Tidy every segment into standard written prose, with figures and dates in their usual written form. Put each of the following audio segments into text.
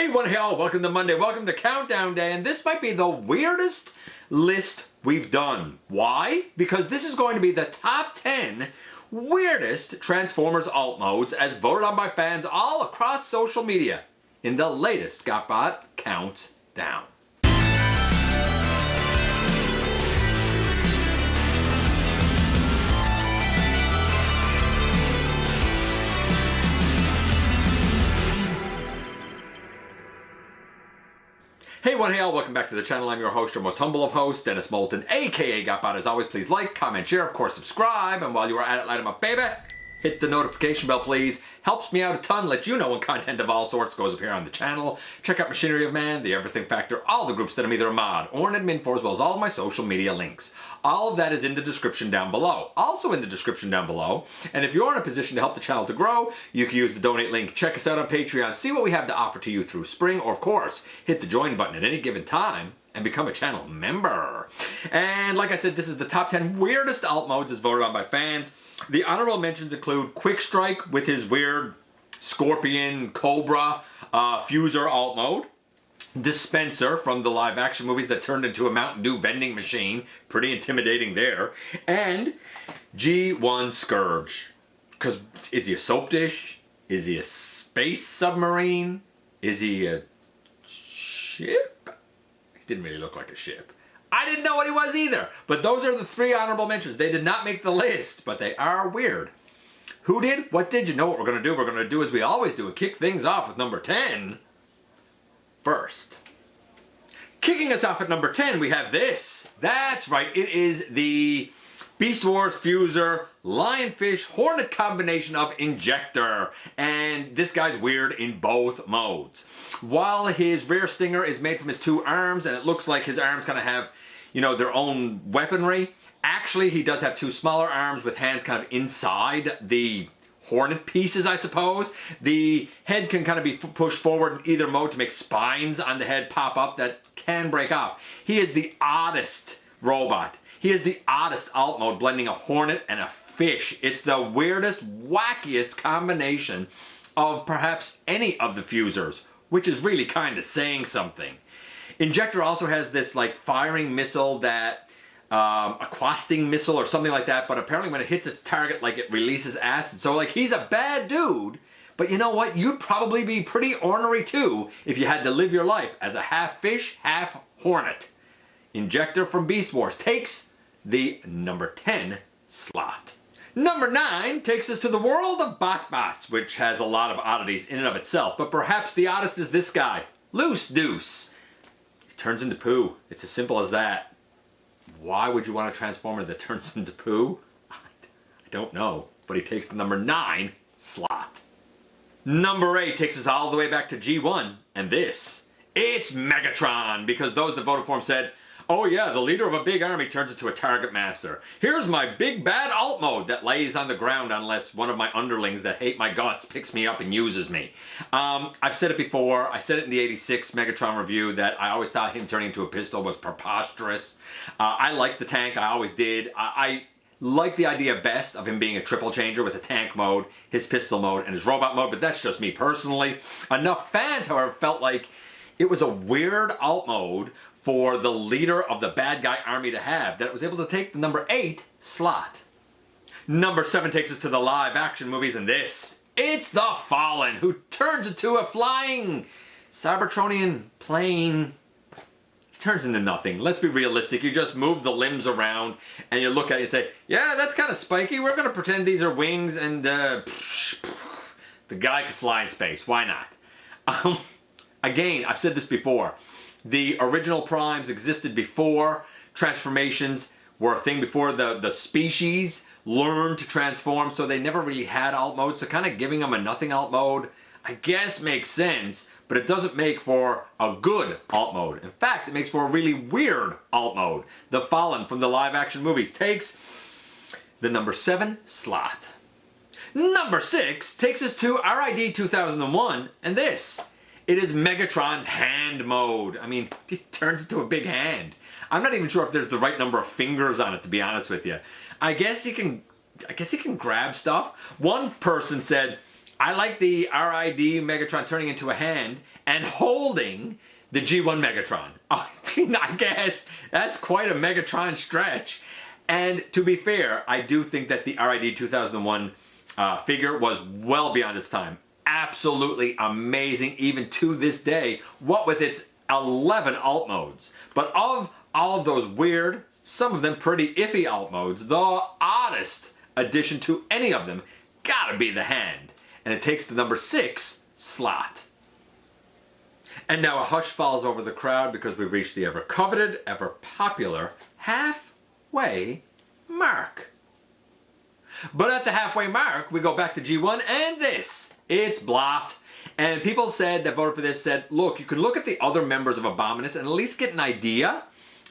Hey, one hey all, welcome to Monday, welcome to Countdown Day, and this might be the weirdest list we've done. Why? Because this is going to be the top 10 weirdest Transformers alt modes as voted on by fans all across social media in the latest GotBot Countdown. Hey one, hey all, welcome back to the channel. I'm your host, your most humble of hosts, Dennis Moulton, aka GotBot. As always, please like, comment, share, of course subscribe, and while you are at it, light 'em up, baby. Hit the notification bell, please. Helps me out a ton, let you know when content of all sorts goes up here on the channel. Check out Machinery of Man, The Everything Factor, all the groups that I'm either a mod or an admin for, as well as all of my social media links. All of that is in the description down below. Also in the description down below, and if you're in a position to help the channel to grow, you can use the donate link. Check us out on Patreon, see what we have to offer to you through spring, or of course, hit the join button at any given time and become a channel member. And like I said, this is the top 10 weirdest alt modes as voted on by fans. The honorable mentions include Quick Strike with his weird Scorpion Cobra Fuser alt mode. Dispenser from the live action movies that turned into a Mountain Dew vending machine. Pretty intimidating there. And G1 Scourge. Because is he a soap dish? Is he a space submarine? Is he a ship? He didn't really look like a ship. I didn't know what he was either. But those are the 3 honorable mentions. They did not make the list, but they are weird. Who did? What did? You know what we're going to do? We're going to do as we always do and kick things off with number 10 first. Kicking us off at number 10, we have this. That's right. It is the Beast Wars Fuser Lionfish Hornet combination of Injector. And this guy's weird in both modes. While his rear stinger is made from his 2 arms, and it looks like his arms kind of have, you know, their own weaponry, actually he does have 2 smaller arms with hands kind of inside the Hornet pieces, I suppose. The head can kind of be pushed forward in either mode to make spines on the head pop up that can break off. He is the oddest robot. He is the oddest alt mode, blending a Hornet and a fish. It's the weirdest, wackiest combination of perhaps any of the Fusers, which is really kind of saying something. Injector also has this like firing missile that a questing missile or something like that, but apparently when it hits its target, like, it releases acid. So like, he's a bad dude, but you know what? You'd probably be pretty ornery too if you had to live your life as a half fish, half Hornet. Injector from Beast Wars takes the number 10 slot. Number 9 takes us to the world of BotBots, which has a lot of oddities in and of itself, but perhaps the oddest is this guy, Loose Deuce. He turns into poo. It's as simple as that. Why would you want a Transformer that turns into poo? I don't know, but he takes the number 9 slot. Number 8 takes us all the way back to G1, and this, it's Megatron, because those that voted for him said, oh yeah, the leader of a big army turns into a target master. Here's my big bad alt mode that lays on the ground unless one of my underlings that hate my guts picks me up and uses me. I've said it before. I said it in the 86 Megatron review that I always thought him turning into a pistol was preposterous. I like the tank. I always did. I like the idea best of him being a triple changer with a tank mode, his pistol mode, and his robot mode, but that's just me personally. Enough fans, however, felt like it was a weird alt mode for the leader of the bad guy army to have, that it was able to take the number 8 slot. Number 7 takes us to the live action movies, and this, it's the Fallen, who turns into a flying Cybertronian plane. He turns into nothing. Let's be realistic. You just move the limbs around and you look at it and say, yeah, that's kind of spiky. We're going to pretend these are wings, and the guy could fly in space. Why not? Again, I've said this before. The original primes existed before transformations were a thing, before the species learned to transform, so they never really had alt mode, so kind of giving them a nothing alt mode, I guess, makes sense, but it doesn't make for a good alt mode. In fact, it makes for a really weird alt mode. The Fallen from the live action movies takes the number 7 slot. Number 6 takes us to RID 2001, and this. It is Megatron's hand mode. I mean, he turns into a big hand. I'm not even sure if there's the right number of fingers on it, to be honest with you. I guess he can grab stuff. One person said, I like the RID Megatron turning into a hand, and holding the G1 Megatron. I mean, I guess that's quite a Megatron stretch. And to be fair, I do think that the RID 2001 figure was well beyond its time. Absolutely amazing, even to this day, what with its 11 alt modes. But of all of those weird, some of them pretty iffy alt modes, the oddest addition to any of them gotta be the hand. And it takes the number 6 slot. And now a hush falls over the crowd because we've reached the ever coveted, ever popular halfway mark. But at the halfway mark, we go back to G1 and this. It's blocked. And people said that voted for this said, look, you can look at the other members of Abominus and at least get an idea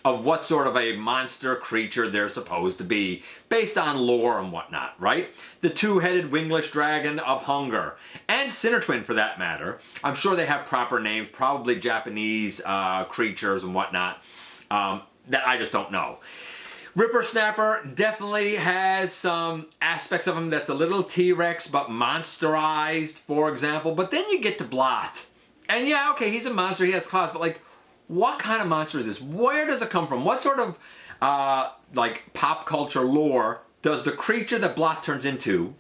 of what sort of a monster creature they're supposed to be, based on lore and whatnot, right? The two-headed wingless dragon of hunger, and Sinnertwin for that matter. I'm sure they have proper names, probably Japanese creatures and whatnot, that I just don't know. Ripper Snapper definitely has some aspects of him that's a little T-Rex, but monsterized, for example. But then you get to Blot. And yeah, okay, he's a monster, he has claws, but like, what kind of monster is this? Where does it come from? What sort of, like, pop culture lore does the creature that Blot turns into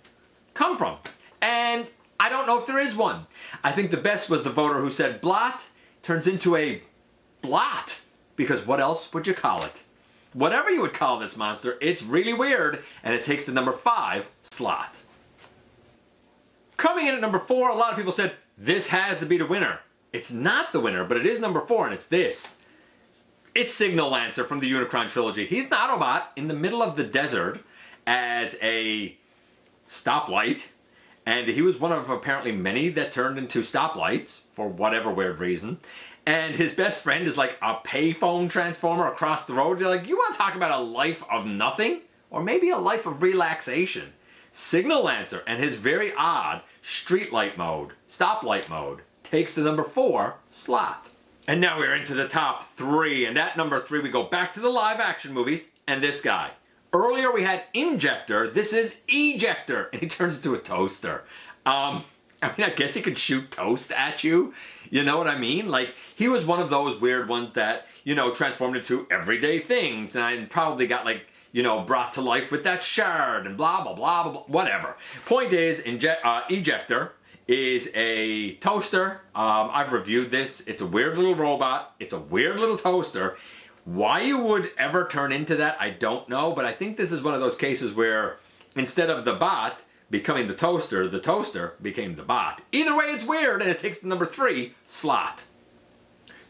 come from? And I don't know if there is one. I think the best was the voter who said Blot turns into a blot, because what else would you call it? Whatever you would call this monster, it's really weird, and it takes the number 5 slot. Coming in at number 4, a lot of people said, this has to be the winner. It's not the winner, but it is number 4, and it's this. It's Signal Lancer from the Unicron trilogy. He's an Autobot in the middle of the desert as a stoplight, and he was one of apparently many that turned into stoplights for whatever weird reason. And his best friend is like a payphone transformer across the road. You're like, you want to talk about a life of nothing? Or maybe a life of relaxation. Signal Lancer and his very odd streetlight mode, stoplight mode, takes the number 4 slot. And now we're into the top 3. And at number 3 we go back to the live action movies and this guy. Earlier we had Injector, this is Ejector, and he turns into a toaster. I mean, I guess he could shoot toast at you. You know what I mean? Like, he was one of those weird ones that, you know, transformed into everyday things. And I probably got, like, you know, brought to life with that shard and blah, blah, blah, blah, blah, whatever. Point is, Ejector is a toaster. I've reviewed this. It's a weird little robot. It's a weird little toaster. Why you would ever turn into that, I don't know. But I think this is one of those cases where instead of the bot becoming the toaster became the bot. Either way, it's weird, and it takes the number 3 slot.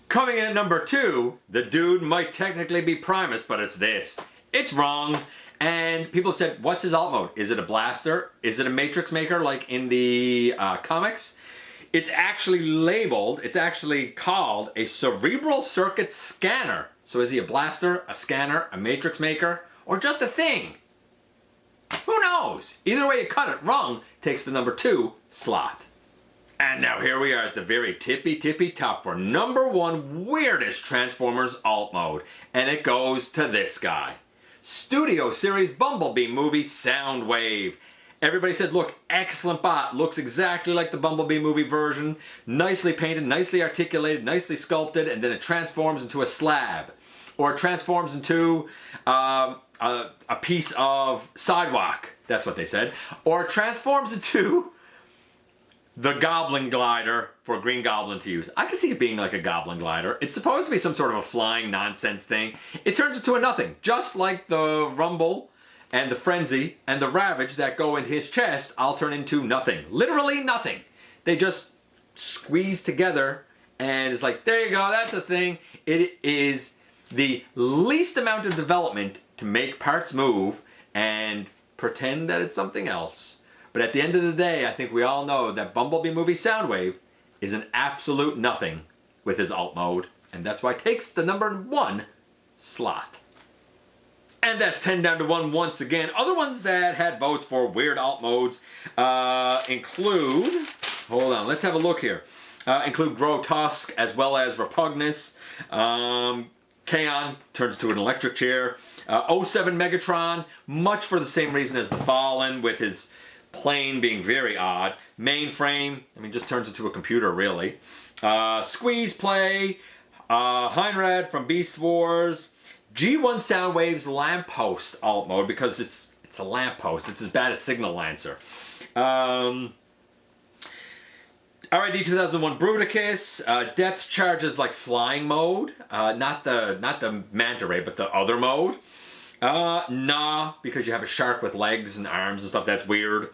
Coming in at number 2, the dude might technically be Primus, but it's this. It's wrong, and people have said, what's his alt mode? Is it a blaster? Is it a matrix maker like in the comics? It's actually labeled, it's actually called a cerebral circuit scanner. So is he a blaster, a scanner, a matrix maker, or just a thing? Who knows? Either way you cut it, wrong takes the number 2 slot. And now here we are at the very tippy top for number 1 weirdest Transformers alt mode. And it goes to this guy. Studio Series Bumblebee movie Soundwave. Everybody said, look, excellent bot. Looks exactly like the Bumblebee movie version. Nicely painted, nicely articulated, nicely sculpted, and then it transforms into a slab. Or it transforms into a piece of sidewalk. That's what they said. Or it transforms into the Goblin Glider for Green Goblin to use. I can see it being like a Goblin Glider. It's supposed to be some sort of a flying nonsense thing. It turns into a nothing. Just like the Rumble and the Frenzy and the Ravage that go into his chest, I'll turn into nothing. Literally nothing. They just squeeze together and it's like, there you go, that's a thing. It is the least amount of development to make parts move and pretend that it's something else. But at the end of the day, I think we all know that Bumblebee movie Soundwave is an absolute nothing with his alt mode, and that's why it takes the number 1 slot. And that's 10 down to 1 once again. Other ones that had votes for weird alt modes include, hold on, let's have a look here. Include Grotesque as well as Repugnus. Kaon turns into an electric chair. 07 Megatron, much for the same reason as the Fallen, with his plane being very odd. Mainframe, I mean, just turns into a computer, really. Squeeze Play, Heinrad from Beast Wars, G1 Soundwave's Lamppost alt mode because it's a lamppost. It's as bad as Signal Lancer. RID 2001 Bruticus, depth charges like flying mode, not the manta ray, but the other mode. Nah, because you have a shark with legs and arms and stuff. That's weird.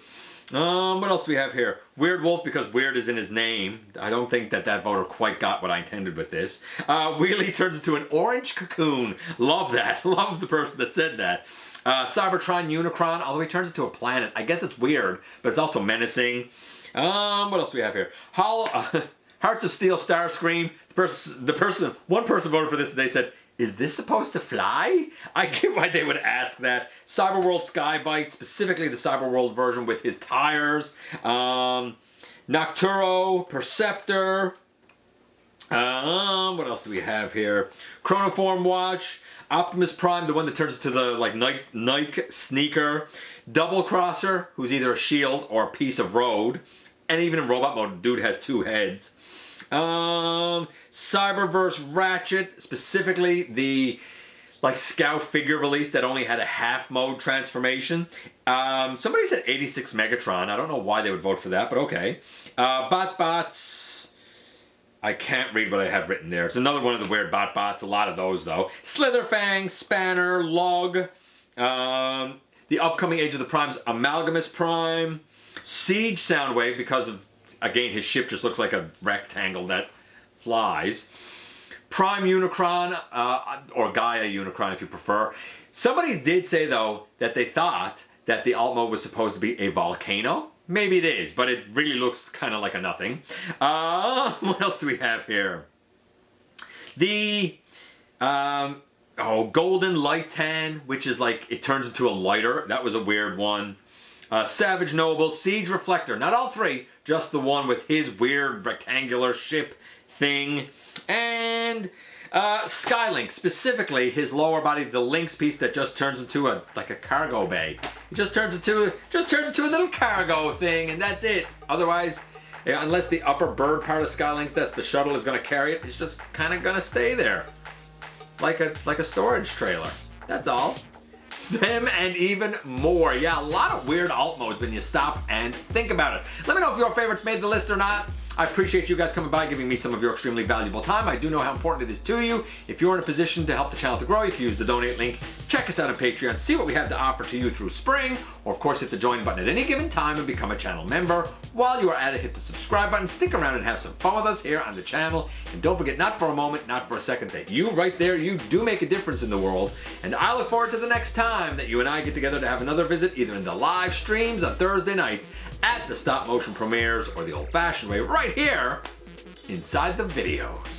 What else do we have here? Weird Wolf because weird is in his name. I don't think that voter quite got what I intended with this. Wheelie turns into an orange cocoon. Love that. Love the person that said that. Cybertron Unicron, although he turns into a planet. I guess it's weird, but it's also menacing. What else do we have here? Hearts of Steel Starscream. One person voted for this and they said, is this supposed to fly? I get why they would ask that. Cyberworld Skybite, specifically the Cyberworld version with his tires. Nocturo, Perceptor. What else do we have here? Chronoform Watch. Optimus Prime, the one that turns into the like Nike sneaker. Double Crosser, who's either a shield or a piece of road. And even in robot mode, dude has 2 heads. Cyberverse Ratchet, specifically the like Scout figure release that only had a half mode transformation. Somebody said 86 Megatron. I don't know why they would vote for that, but okay. BotBots. I can't read what I have written there. It's another one of the weird BotBots. A lot of those though. Slitherfang, Spanner, Log. The upcoming Age of the Primes, Amalgamous Prime. Siege Soundwave because of, again, his ship just looks like a rectangle that flies. Prime Unicron, or Gaia Unicron if you prefer. Somebody did say, though, that they thought that the alt mode was supposed to be a volcano. Maybe it is, but it really looks kind of like a nothing. What else do we have here? The Golden Light Tan, which is like, it turns into a lighter. That was a weird one. Savage Noble, Siege Reflector. Not all 3, just the one with his weird rectangular ship thing. And Skylink, specifically his lower body, the Lynx piece that just turns into a cargo bay. It just turns into a little cargo thing, and that's it. Otherwise, unless the upper bird part of Skylinks, that's the shuttle, is going to carry it, it's just kind of going to stay there, like a storage trailer. That's all. Them and even more. Yeah, a lot of weird alt modes when you stop and think about it. Let me know if your favorites made the list or not. I appreciate you guys coming by, giving me some of your extremely valuable time. I do know how important it is to you. If you're in a position to help the channel to grow, if you use the donate link, check us out on Patreon, see what we have to offer to you through spring, or of course hit the join button at any given time and become a channel member. While you are at it, hit the subscribe button, stick around and have some fun with us here on the channel. And don't forget, not for a moment, not for a second, that you right there, you do make a difference in the world. And I look forward to the next time that you and I get together to have another visit, either in the live streams on Thursday nights, at the stop motion premieres, or the old fashioned way right here inside the videos.